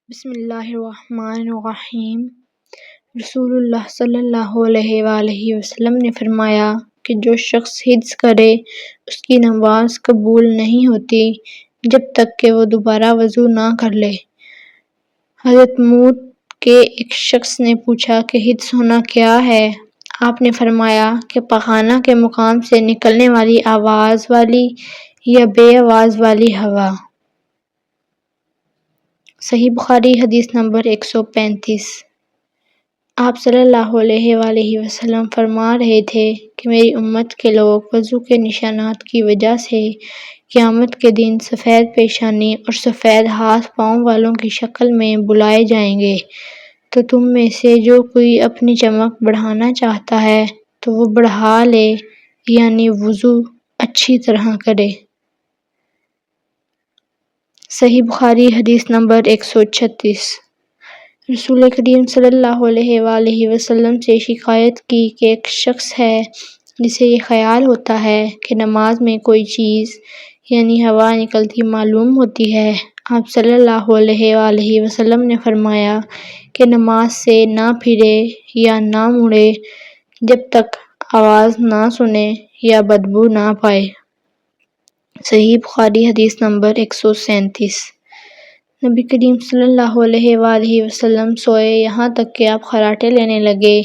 بسم اللہ الرحمن الرحیم۔ رسول اللہ صلی اللہ علیہ وآلہ وسلم نے فرمایا کہ جو شخص حدث کرے اس کی نماز قبول نہیں ہوتی جب تک کہ وہ دوبارہ وضو نہ کر لے۔ حضرت موت کے ایک شخص نے پوچھا کہ حدث ہونا کیا ہے؟ آپ نے فرمایا کہ پخانہ کے مقام سے نکلنے والی آواز والی یا بے آواز والی ہوا۔ صحیح بخاری حدیث نمبر 135۔ آپ صلی اللہ علیہ وآلہ وسلم فرما رہے تھے کہ میری امت کے لوگ وضو کے نشانات کی وجہ سے قیامت کے دن سفید پیشانی اور سفید ہاتھ پاؤں والوں کی شکل میں بلائے جائیں گے، تو تم میں سے جو کوئی اپنی چمک بڑھانا چاہتا ہے تو وہ بڑھا لے، یعنی وضو اچھی طرح کرے۔ صحیح بخاری حدیث نمبر 136۔ رسول کریم صلی اللہ علیہ وآلہ وسلم سے شکایت کی کہ ایک شخص ہے جسے یہ خیال ہوتا ہے کہ نماز میں کوئی چیز یعنی ہوا نکلتی معلوم ہوتی ہے۔ آپ صلی اللہ علیہ وآلہ وسلم نے فرمایا کہ نماز سے نہ پھرے یا نہ مڑے جب تک آواز نہ سنے یا بدبو نہ پائے۔ صحیح بخاری حدیث نمبر 137۔ نبی کریم صلی اللہ علیہ وآلہ وسلم سوئے یہاں تک کہ آپ خراٹے لینے لگے،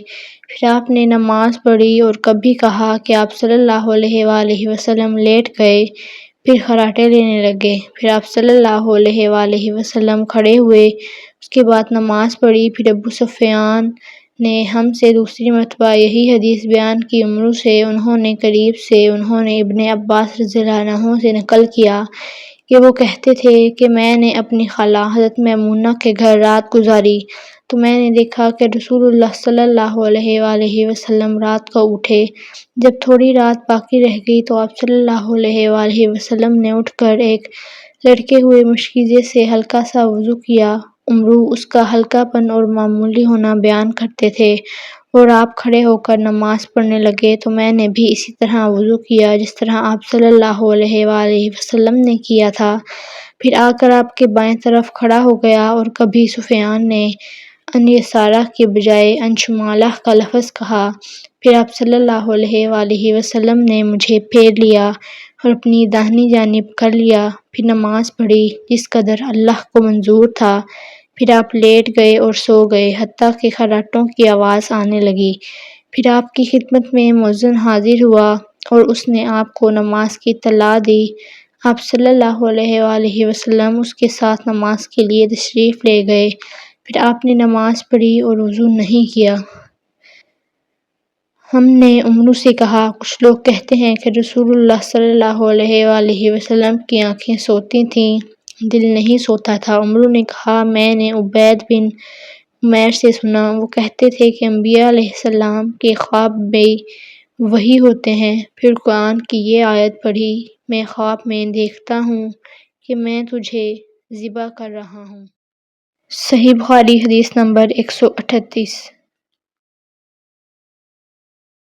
پھر آپ نے نماز پڑھی، اور کبھی کہا کہ آپ صلی اللہ علیہ وآلہ وسلم لیٹ گئے، پھر خراٹے لینے لگے، پھر آپ صلی اللہ علیہ وآلہ وسلم کھڑے ہوئے، اس کے بعد نماز پڑھی۔ پھر ابو سفیان نے ہم سے دوسری مرتبہ یہی حدیث بیان کی عمرو سے، انہوں نے قریب سے، انہوں نے ابن عباس رضی اللہ عنہ سے نقل کیا کہ وہ کہتے تھے کہ میں نے اپنی خالہ حضرت میمونہ کے گھر رات گزاری تو میں نے دیکھا کہ رسول اللہ صلی اللہ علیہ وآلہ وسلم رات کو اٹھے۔ جب تھوڑی رات باقی رہ گئی تو آپ صلی اللہ علیہ وآلہ وسلم نے اٹھ کر ایک لڑکے ہوئے مشکیزے سے ہلکا سا وضو کیا۔ عمرو اس کا ہلکا پن اور معمولی ہونا بیان کرتے تھے، اور آپ کھڑے ہو کر نماز پڑھنے لگے تو میں نے بھی اسی طرح وضو کیا جس طرح آپ صلی اللہ علیہ وآلہ وسلم نے کیا تھا، پھر آ کر آپ کے بائیں طرف کھڑا ہو گیا۔ اور کبھی سفیان نے ان یسارہ کے بجائے ان شمالہ کا لفظ کہا، پھر آپ صلی اللہ علیہ وآلہ وسلم نے مجھے پھیر لیا اور اپنی داہنی جانب کر لیا، پھر نماز پڑھی جس قدر اللہ کو منظور تھا، پھر آپ لیٹ گئے اور سو گئے حتیٰ کہ خراٹوں کی آواز آنے لگی، پھر آپ کی خدمت میں مؤذن حاضر ہوا اور اس نے آپ کو نماز کی اطلاع دی۔ آپ صلی اللہ علیہ وآلہ وسلم اس کے ساتھ نماز کے لیے تشریف لے گئے، پھر آپ نے نماز پڑھی اور وضو نہیں کیا۔ ہم نے عمرو سے کہا، کچھ لوگ کہتے ہیں کہ رسول اللہ صلی اللہ علیہ وآلہ وسلم کی آنکھیں سوتی تھیں، دل نہیں سوتا تھا۔ عمرو نے کہا، میں نے عبید بن عمیر سے سنا، وہ کہتے تھے کہ انبیاء علیہ السلام کے خواب بھی وحی ہوتے ہیں۔ پھر قرآن کی یہ آیت پڑھی، میں خواب میں دیکھتا ہوں کہ میں تجھے ذبح کر رہا ہوں۔ صحیح بخاری حدیث نمبر 138۔